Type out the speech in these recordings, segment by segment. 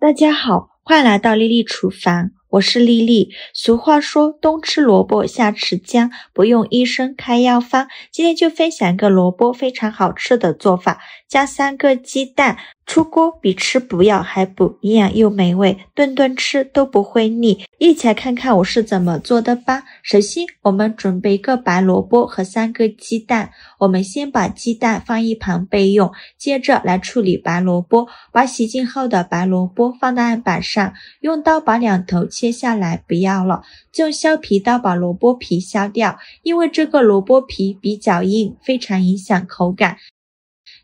大家好，欢迎来到丽丽厨房，我是丽丽。俗话说冬吃萝卜夏吃姜，不用医生开药方。今天就分享一个萝卜非常好吃的做法，加3个鸡蛋，出锅比吃不要还补，营养又美味，顿顿吃都不会腻。一起来看看我是怎么做的吧。首先我们准备1个白萝卜和3个鸡蛋，我们先把鸡蛋放一旁备用，接着来处理白萝卜。把洗净后的白萝卜放到案板上，用刀把2头切下来，不要了，就用削皮刀把萝卜皮削掉，因为这个萝卜皮比较硬，非常影响口感。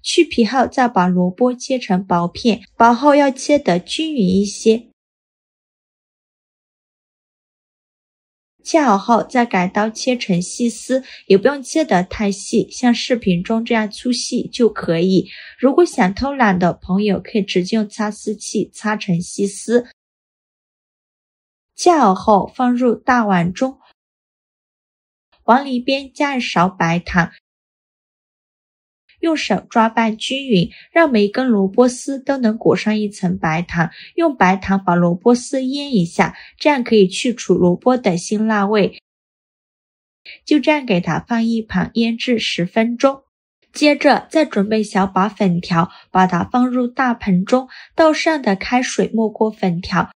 去皮后再把萝卜切成薄片，薄后要切得均匀一些。切好后再改刀切成细丝，也不用切得太细，像视频中这样粗细就可以。如果想偷懒的朋友可以直接用擦丝器擦成细丝。切好后放入大碗中，往里边加1勺白糖，用手抓拌均匀，让每一根萝卜丝都能裹上一层白糖，用白糖把萝卜丝腌一下，这样可以去除萝卜的辛辣味。就这样给它放一旁腌制10分钟。接着再准备小把粉条，把它放入大盆中，倒上的开水没过粉条，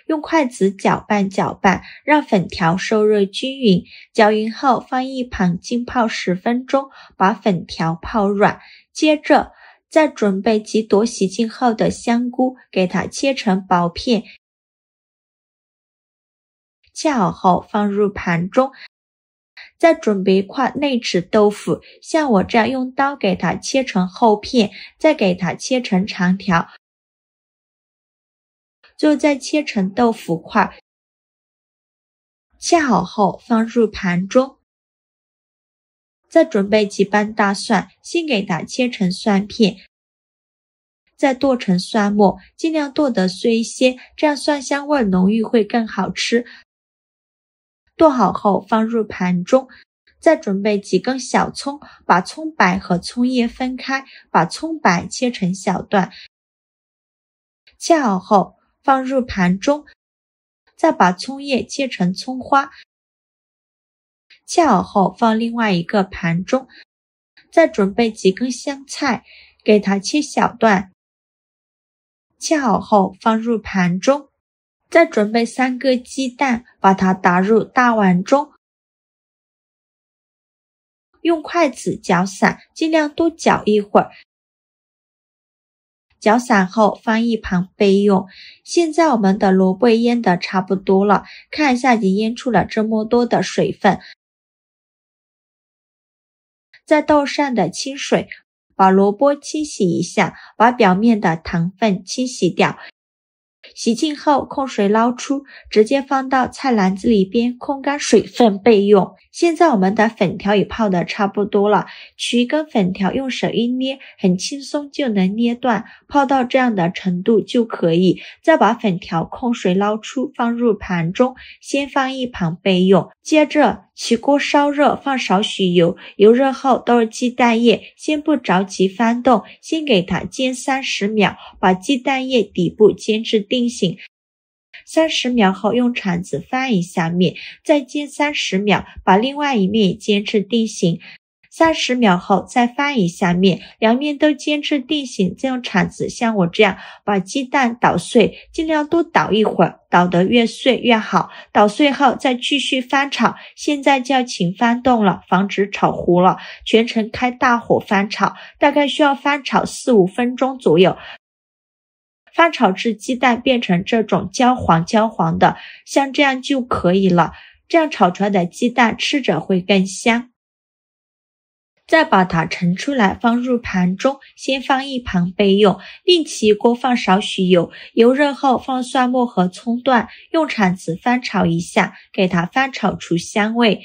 用筷子搅拌搅拌，让粉条受热均匀。搅匀后放一旁浸泡10分钟，把粉条泡软。接着再准备几朵洗净后的香菇，给它切成薄片。切好后放入盘中。再准备1块内酯豆腐，像我这样用刀给它切成厚片，再给它切成长条。最后再切成豆腐块，切好后放入盘中。再准备几瓣大蒜，先给它切成蒜片，再剁成蒜末，尽量剁得碎一些，这样蒜香味浓郁会更好吃。剁好后放入盘中。再准备几根小葱，把葱白和葱叶分开，把葱白切成小段。切好后放入盘中，再把葱叶切成葱花。切好后放另外一个盘中。再准备几根香菜，给它切小段。切好后放入盘中。再准备3个鸡蛋，把它打入大碗中。用筷子搅散，尽量多搅一会儿。搅散后放一旁备用。现在我们的萝卜腌得差不多了，看一下已经腌出了这么多的水分。再倒上的清水，把萝卜清洗一下，把表面的糖分清洗掉。洗净后控水捞出，直接放到菜篮子里边控干水分备用。现在我们的粉条也泡得差不多了，取一根粉条用手一捏，很轻松就能捏断，泡到这样的程度就可以。再把粉条控水捞出，放入盘中，先放一旁备用。接着起锅烧热，放少许油，油热后倒入鸡蛋液，先不着急翻动，先给它煎30秒，把鸡蛋液底部煎至定型。30秒后用铲子翻一下面，再煎30秒，把另外一面也煎至定型。30秒后再翻一下面，两面都煎至定型，再用铲子像我这样把鸡蛋捣碎，尽量多捣一会儿，捣得越碎越好。捣碎后再继续翻炒，现在就要勤翻动了，防止炒糊了。全程开大火翻炒，大概需要翻炒4-5分钟左右。翻炒至鸡蛋变成这种焦黄的，像这样就可以了。这样炒出来的鸡蛋吃着会更香。再把它盛出来放入盘中，先放一旁备用。另起锅放少许油，油热后放蒜末和葱段，用铲子翻炒一下，给它翻炒出香味。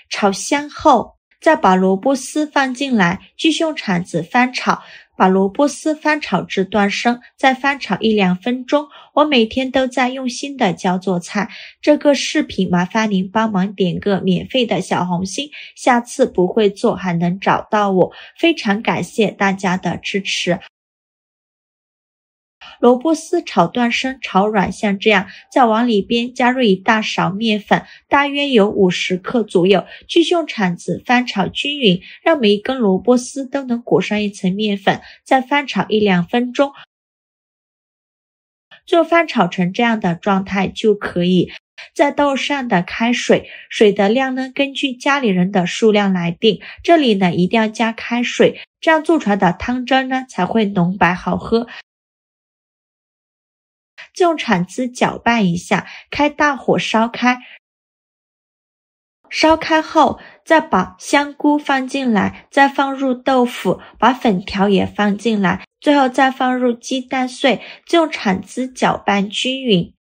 炒香后再把萝卜丝放进来，继续用铲子翻炒，把萝卜丝翻炒至断生，再翻炒1-2分钟。我每天都在用心的教做菜，这个视频麻烦您帮忙点个免费的小红心，下次不会做还能找到我。非常感谢大家的支持。萝卜丝炒断生炒软，像这样，再往里边加入一大勺面粉，大约有50克左右，继续用铲子翻炒均匀，让每一根萝卜丝都能裹上一层面粉，再翻炒1-2分钟。最后翻炒成这样的状态就可以。再倒上的开水，水的量呢根据家里人的数量来定，这里呢一定要加开水，这样做出来的汤汁呢才会浓白好喝。再用铲子搅拌一下，开大火烧开。烧开后，再把香菇放进来，再放入豆腐，把粉条也放进来，最后再放入鸡蛋碎，再用铲子搅拌均匀。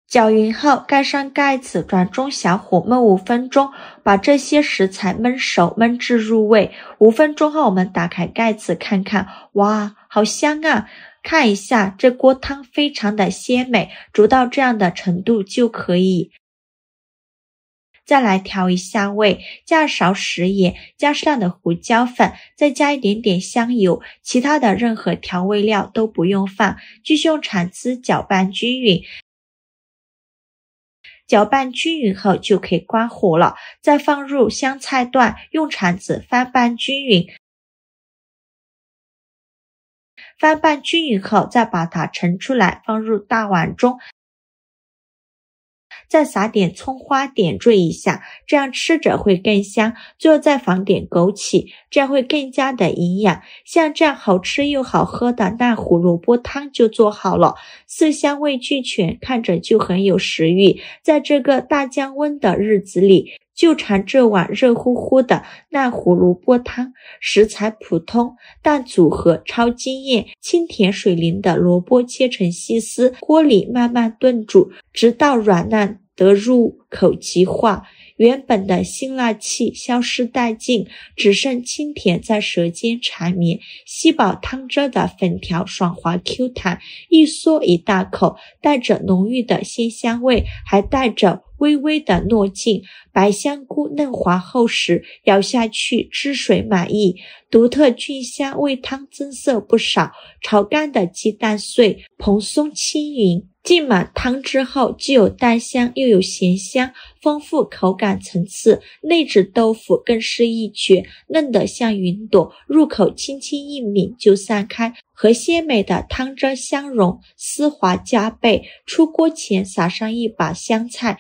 搅匀后，盖上盖子，转中小火焖5分钟，把这些食材焖熟，焖至入味。5分钟后，我们打开盖子看看，哇，好香啊！看一下，这锅汤非常的鲜美，煮到这样的程度就可以。再来调一下味，加勺食盐，加适量的胡椒粉，再加一点点香油，其他的任何调味料都不用放，继续用铲子搅拌均匀。搅拌均匀后就可以关火了，再放入香菜段，用铲子翻拌均匀。翻拌均匀后，再把它盛出来，放入大碗中。再撒点葱花点缀一下，这样吃着会更香。最后再放点枸杞，这样会更加的营养。像这样好吃又好喝的烂胡萝卜汤就做好了，色香味俱全，看着就很有食欲。在这个大降温的日子里，就尝这碗热乎乎的烂胡萝卜汤，食材普通，但组合超惊艳。清甜水灵的萝卜切成细丝，锅里慢慢炖煮，直到软烂得入口即化，原本的辛辣气消失殆尽，只剩清甜在舌尖缠绵。吸饱汤汁的粉条爽滑 Q 弹，一嗦一大口，带着浓郁的鲜香味，还带着微微的糯劲。白香菇嫩滑厚实，咬下去汁水满溢，独特菌香为汤增色不少。炒干的鸡蛋碎蓬松轻盈，浸满汤汁后既有蛋香又有咸香，丰富口感层次。内酯豆腐更是一绝，嫩得像云朵，入口轻轻一抿就散开，和鲜美的汤汁相融，丝滑加倍。出锅前撒上一把香菜，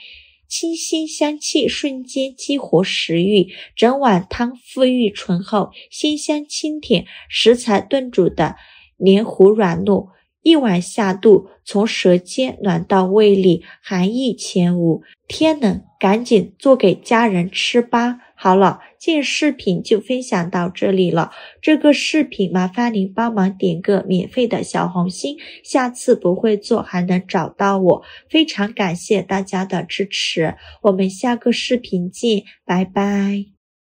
清新香气瞬间激活食欲，整碗汤馥郁醇厚，鲜香清甜，食材炖煮的黏糊软糯，一碗下肚，从舌尖暖到胃里，寒意前无。天冷，赶紧做给家人吃吧。好了，今天视频就分享到这里了。这个视频麻烦您帮忙点个免费的小红心，下次不会做还能找到我。非常感谢大家的支持，我们下个视频见，拜拜。